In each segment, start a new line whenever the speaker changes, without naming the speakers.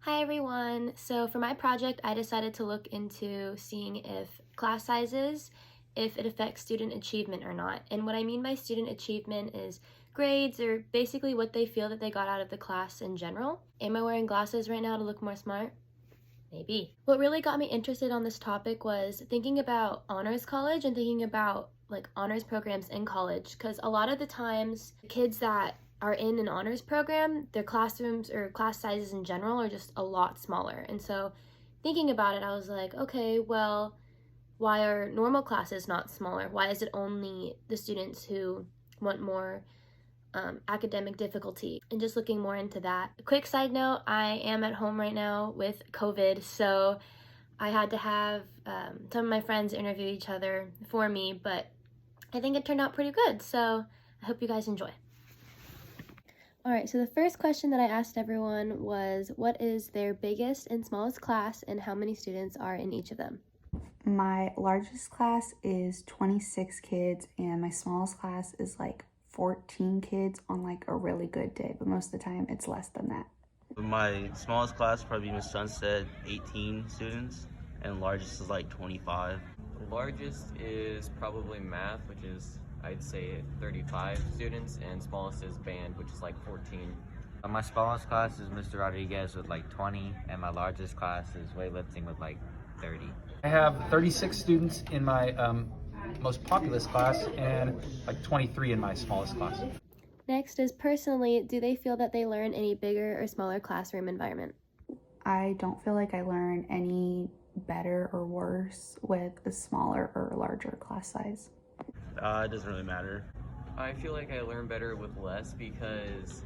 Hi everyone! So for my project, I decided to look into seeing if class sizes, if it affects student achievement or not. And what I mean by student achievement is grades or basically what they feel that they got out of the class in general. Am I wearing glasses right now to look more smart? Maybe. What really got me interested on this topic was thinking about honors college and thinking about like honors programs in college, because a lot of the times kids that are in an honors program, their classrooms or class sizes in general are just a lot smaller. And so thinking about it, I was like, okay, well, why are normal classes not smaller? Why is it only the students who want more academic difficulty? And just looking more into that. A quick side note, I am at home right now with COVID, so I had to have some of my friends interview each other for me, but I think it turned out pretty good, so I hope you guys enjoy. Alright, so the first question that I asked everyone was, what is their biggest and smallest class and how many students are in each of them?
My largest class is 26 kids and my smallest class is like 14 kids on like a really good day, but most of the time it's less than that.
My smallest class probably Miss Sunset, 18 students, and largest is like 25.
The largest is probably math, which is I'd say 35 students, and smallest is band, which is like 14.
My smallest class is Mr. Rodriguez with like 20, and my largest class is weightlifting with like 30.
I have 36 students in my most populous class and like 23 in my smallest class.
Next is personally, do they feel that they learn any bigger or smaller classroom environment?
I don't feel like I learn any better or worse with a smaller or larger class size.
It doesn't really matter.
I feel like I learn better with less because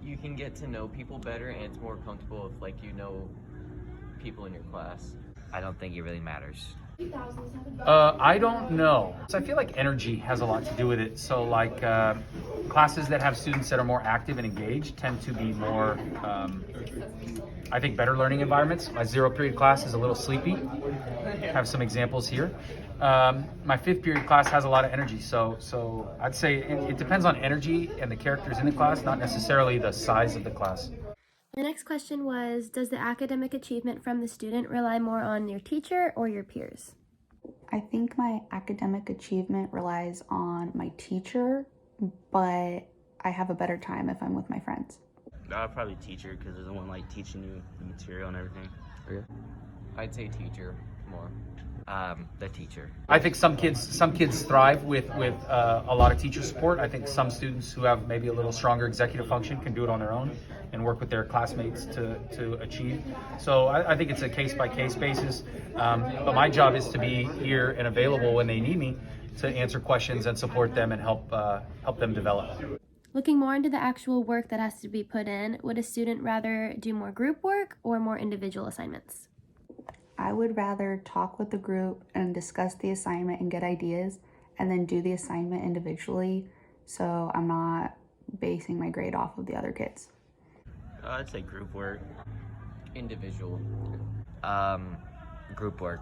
you can get to know people better, and it's more comfortable if like you know people in your class.
I don't think it really matters.
I don't know. So I feel like energy has a lot to do with it. So like classes that have students that are more active and engaged tend to be more, I think, better learning environments. My 0 period class is a little sleepy. Have some examples here. My 5th period class has a lot of energy. So I'd say it depends on energy and the characters in the class, not necessarily the size of the class.
The next question was, does the academic achievement from the student rely more on your teacher or your peers?
I think my academic achievement relies on my teacher, but I have a better time if I'm with my friends.
Probably teacher, because they're the one like teaching you the material and everything.
I'd say teacher more.
The teacher.
I think some kids thrive with a lot of teacher support. I think some students who have maybe a little stronger executive function can do it on their own and work with their classmates to achieve. So I think it's a case-by-case basis. But my job is to be here and available when they need me to answer questions and support them and help them develop.
Looking more into the actual work that has to be put in, would a student rather do more group work or more individual assignments?
I would rather talk with the group and discuss the assignment and get ideas and then do the assignment individually, so I'm not basing my grade off of the other kids.
I'd say group work.
Individual.
Group work.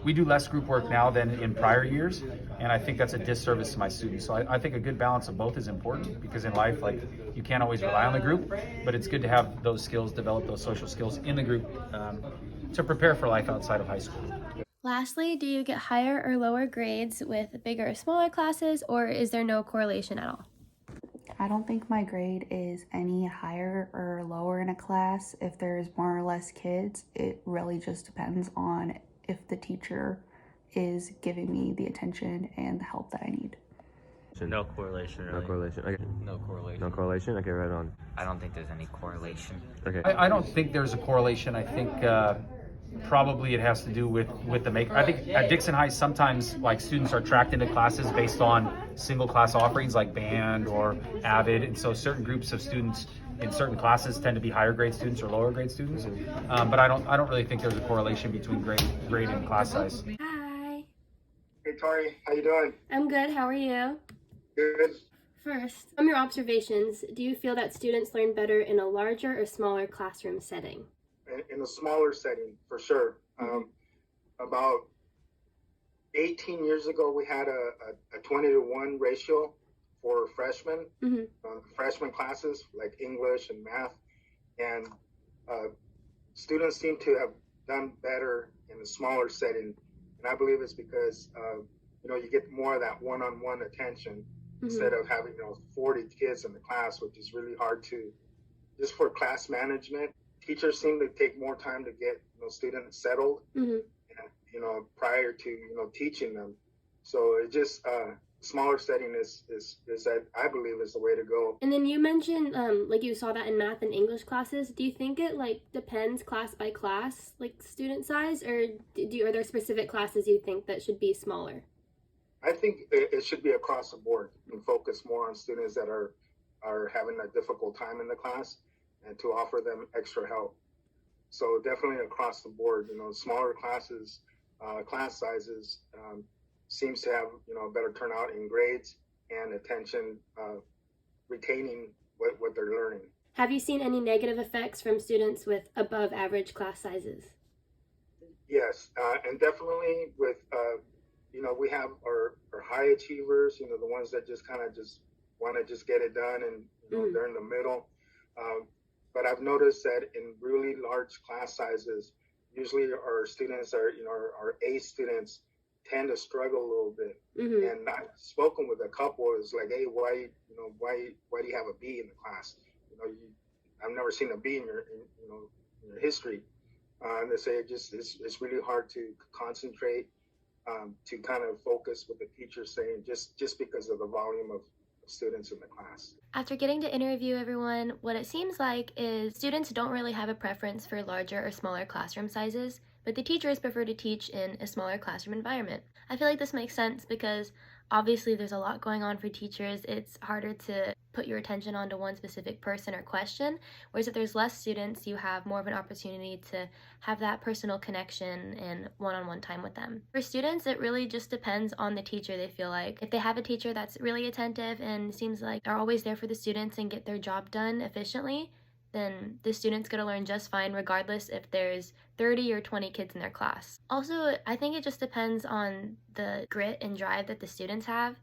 We do less group work now than in prior years, and I think that's a disservice to my students. So I think a good balance of both is important, because in life, like, you can't always rely on the group, but it's good to have those skills, develop those social skills in the group to prepare for life outside of high school.
Lastly, do you get higher or lower grades with bigger or smaller classes, or is there no correlation at all?
I don't think my grade is any higher or lower in a class if there's more or less kids. It really just depends on if the teacher is giving me the attention and the help that I need.
So no correlation, really.
No correlation. Okay.
No correlation.
No correlation. Okay, right on.
I don't think there's any correlation.
Okay.
I don't think there's a correlation. I think probably it has to do with the make. I think at Dixon High sometimes like students are tracked into classes based on single class offerings like band or Avid, and so certain groups of students in certain classes tend to be higher grade students or lower grade students. But I don't really think there's a correlation between grade and class size.
Hi.
Hey Tori, how you doing?
I'm good. How are you?
Good.
First, from your observations, do you feel that students learn better in a larger or smaller classroom setting?
In a smaller setting, for sure. About 18 years ago, we had a 20-to-1 ratio for freshmen, freshman classes like English and math. And students seem to have done better in a smaller setting, and I believe it's because you get more of that one-on-one attention instead of having 40 kids in the class, which is really hard to just for class management. Teachers seem to take more time to get students settled, and, prior to teaching them. So it just smaller setting is I believe is the way to go.
And then you mentioned like you saw that in math and English classes. Do you think it like depends class by class, like student size, or are there specific classes you think that should be smaller?
I think it should be across the board and focus more on students that are having a difficult time in the class, and to offer them extra help. So definitely across the board, smaller classes, class sizes seems to have a better turnout in grades and attention, retaining what they're learning.
Have you seen any negative effects from students with above average class sizes?
Yes, and definitely with we have our high achievers, the ones that just kind of just want to just get it done, and they're in the middle. But I've noticed that in really large class sizes, usually our students our A students tend to struggle a little bit. And I've spoken with a couple. It's like, hey, why do you have a B in the class? I've never seen a B in your history. And they say it's really hard to concentrate, to kind of focus with the teacher saying just because of the volume of students in the class.
After getting to interview everyone, what it seems like is students don't really have a preference for larger or smaller classroom sizes, but the teachers prefer to teach in a smaller classroom environment. I feel like this makes sense because obviously there's a lot going on for teachers. It's harder to put your attention onto one specific person or question, whereas if there's less students, you have more of an opportunity to have that personal connection and one-on-one time with them. For students, it really just depends on the teacher, they feel like. If they have a teacher that's really attentive and seems like they're always there for the students and get their job done efficiently, then the student's gonna learn just fine regardless if there's 30 or 20 kids in their class. Also, I think it just depends on the grit and drive that the students have.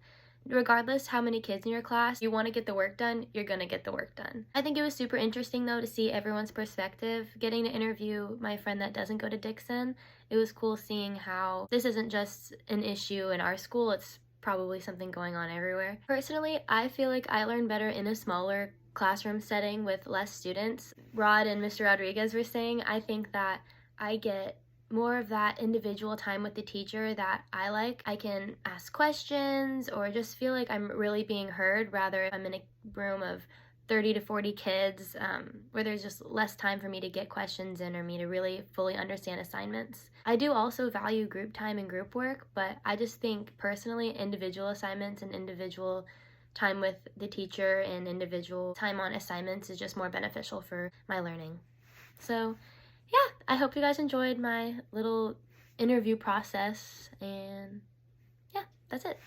Regardless how many kids in your class, you want to get the work done, you're gonna get the work done. I think it was super interesting though to see everyone's perspective. Getting to interview my friend that doesn't go to Dixon, it was cool seeing how this isn't just an issue in our school, it's probably something going on everywhere. Personally, I feel like I learn better in a smaller classroom setting with less students. Rod and Mr. Rodriguez were saying, I think that I get more of that individual time with the teacher that I like. I can ask questions or just feel like I'm really being heard, rather if I'm in a room of 30 to 40 kids where there's just less time for me to get questions in or me to really fully understand assignments. I do also value group time and group work, but I just think personally individual assignments and individual time with the teacher and individual time on assignments is just more beneficial for my learning. So yeah, I hope you guys enjoyed my little interview process, and yeah, that's it.